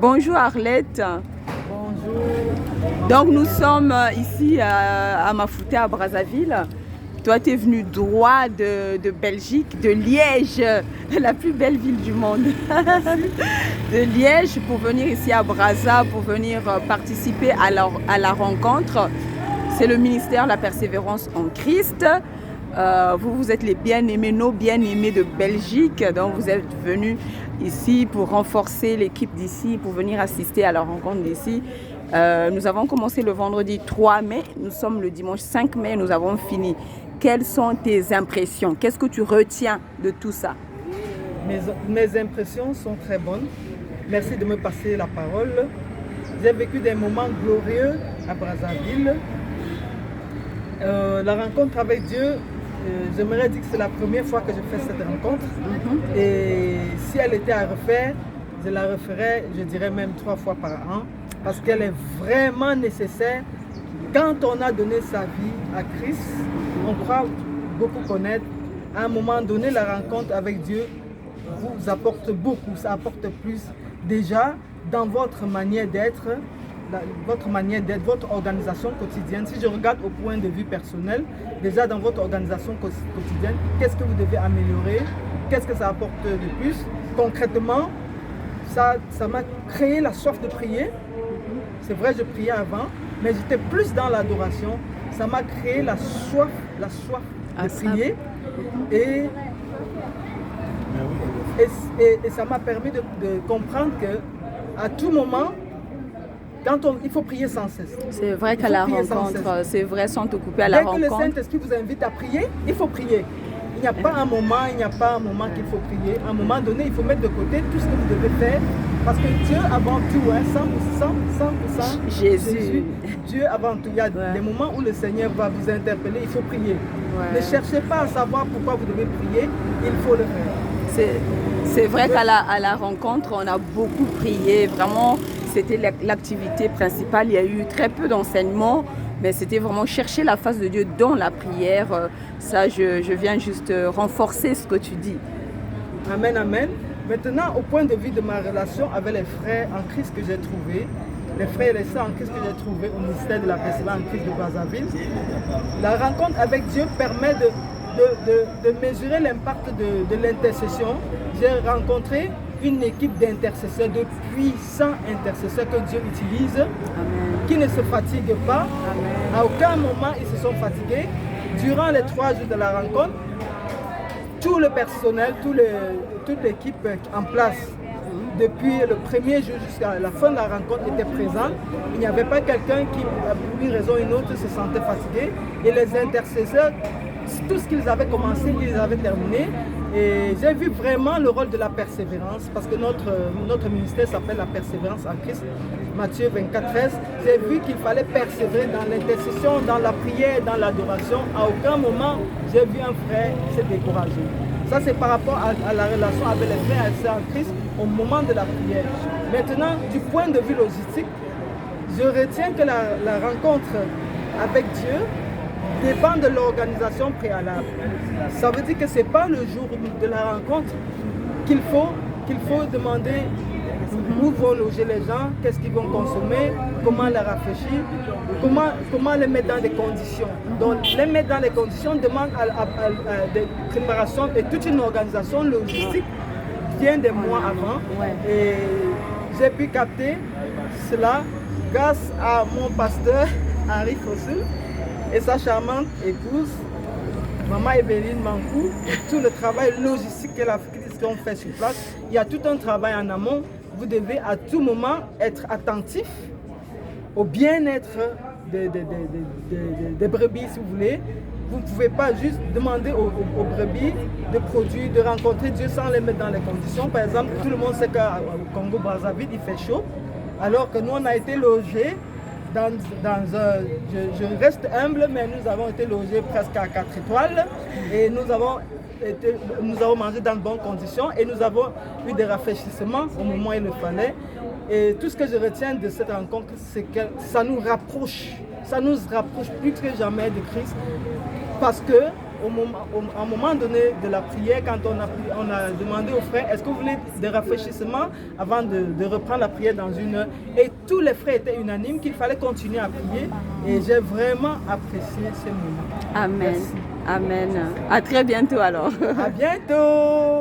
Bonjour Arlette. Bonjour. Donc nous sommes ici à Mafouté, à Brazzaville. Toi, tu es venu droit de Belgique, de Liège, la plus belle ville du monde. De Liège pour venir ici à Brazza, pour venir participer à la rencontre. C'est le ministère de la Persévérance en Christ. Vous êtes les bien-aimés, nos bien-aimés de Belgique. Donc vous êtes venus ici pour renforcer l'équipe d'ici, pour venir assister à la rencontre d'ici. Nous avons commencé le vendredi 3 mai, nous sommes le dimanche 5 mai, nous avons fini. Quelles sont tes impressions? Qu'est-ce que tu retiens de tout ça? Mes impressions sont très bonnes. Merci de me passer la parole. J'ai vécu des moments glorieux à Brazzaville. La rencontre avec Dieu, j'aimerais dire que c'est la première fois que je fais cette rencontre. Et si elle était à refaire, je la referais, je dirais même 3 fois par an, parce qu'elle est vraiment nécessaire. Quand on a donné sa vie à Christ, on croit beaucoup connaître. À un moment donné, la rencontre avec Dieu vous apporte beaucoup, ça apporte plus. Déjà, dans votre manière d'être, votre organisation quotidienne. Si je regarde au point de vue personnel, déjà dans votre organisation quotidienne, qu'est-ce que vous devez améliorer? Qu'est-ce que ça apporte de plus? Concrètement, ça m'a créé la soif de prier. C'est vrai, je priais avant, mais j'étais plus dans l'adoration. Ça m'a créé la soif de prier. Et ça m'a permis de comprendre qu'à tout moment, il faut prier sans cesse. C'est vrai qu'à la rencontre, c'est vrai, sans te couper à la rencontre. Dès que le Saint-Esprit vous invite à prier, il faut prier. Il n'y a pas un moment, qu'il faut prier. À un moment donné, il faut mettre de côté tout ce que vous devez faire. Parce que Dieu avant tout, 100%, Jésus, Dieu avant tout. Il y a des moments où le Seigneur va vous interpeller, il faut prier. Ne cherchez pas à savoir pourquoi vous devez prier, il faut le faire. C'est vrai qu'à la rencontre, on a beaucoup prié. Vraiment, c'était l'activité principale. Il y a eu très peu d'enseignements, mais c'était vraiment chercher la face de Dieu dans la prière. Ça, je viens juste renforcer ce que tu dis. Amen, amen. Maintenant, au point de vue de ma relation avec les frères en Christ que j'ai trouvés, les frères et les sœurs en Christ que j'ai trouvés au ministère de la Persévérance en Christ de Brazzaville, la rencontre avec Dieu permet de mesurer l'impact de l'intercession. J'ai rencontré une équipe d'intercesseurs, de puissants intercesseurs que Dieu utilise, qui ne se fatiguent pas. Amen. À aucun moment ils se sont fatigués. Durant les 3 jours de la rencontre, tout le personnel, toute l'équipe en place, depuis le premier jour jusqu'à la fin de la rencontre, était présente. Il n'y avait pas quelqu'un qui, pour une raison ou une autre, se sentait fatigué. Et les intercesseurs, tout ce qu'ils avaient commencé, ils avaient terminé. Et j'ai vu vraiment le rôle de la persévérance, parce que notre ministère s'appelle la persévérance en Christ, Matthieu 24, 13. J'ai vu qu'il fallait persévérer dans l'intercession, dans la prière, dans l'adoration. À aucun moment, j'ai vu un frère se décourager. Ça, c'est par rapport à la relation avec les frères et sœurs en Christ au moment de la prière. Maintenant, du point de vue logistique, je retiens que la rencontre avec Dieu dépend de l'organisation préalable. Ça veut dire que ce n'est pas le jour de la rencontre qu'il faut demander où vont loger les gens, qu'est-ce qu'ils vont consommer, comment les rafraîchir, comment les mettre dans des conditions. Donc les mettre dans les conditions demande des préparations et toute une organisation logistique bien des mois avant. Et j'ai pu capter cela grâce à mon pasteur Henri Fossil et sa charmante épouse, Maman Evelyne Mankou, tout le travail logistique qu'ils ont fait sur place. Il y a tout un travail en amont. Vous devez à tout moment être attentif au bien-être des brebis, si vous voulez. Vous ne pouvez pas juste demander aux brebis de produire, de rencontrer Dieu sans les mettre dans les conditions. Par exemple, tout le monde sait qu'au Congo-Brazzaville, il fait chaud, alors que nous, on a été logés dans je reste humble, mais nous avons été logés presque à 4 étoiles et nous avons mangé dans de bonnes conditions et nous avons eu des rafraîchissements au moment où il le fallait. Et tout ce que je retiens de cette rencontre, c'est que ça nous rapproche plus que jamais de Christ, parce que à un moment donné de la prière, quand on a demandé aux frères, est-ce que vous voulez des rafraîchissements avant de reprendre la prière dans 1 heure? Et tous les frères étaient unanimes qu'il fallait continuer à prier. Et j'ai vraiment apprécié ce moment. Amen. Merci. Amen. À très bientôt alors. À bientôt.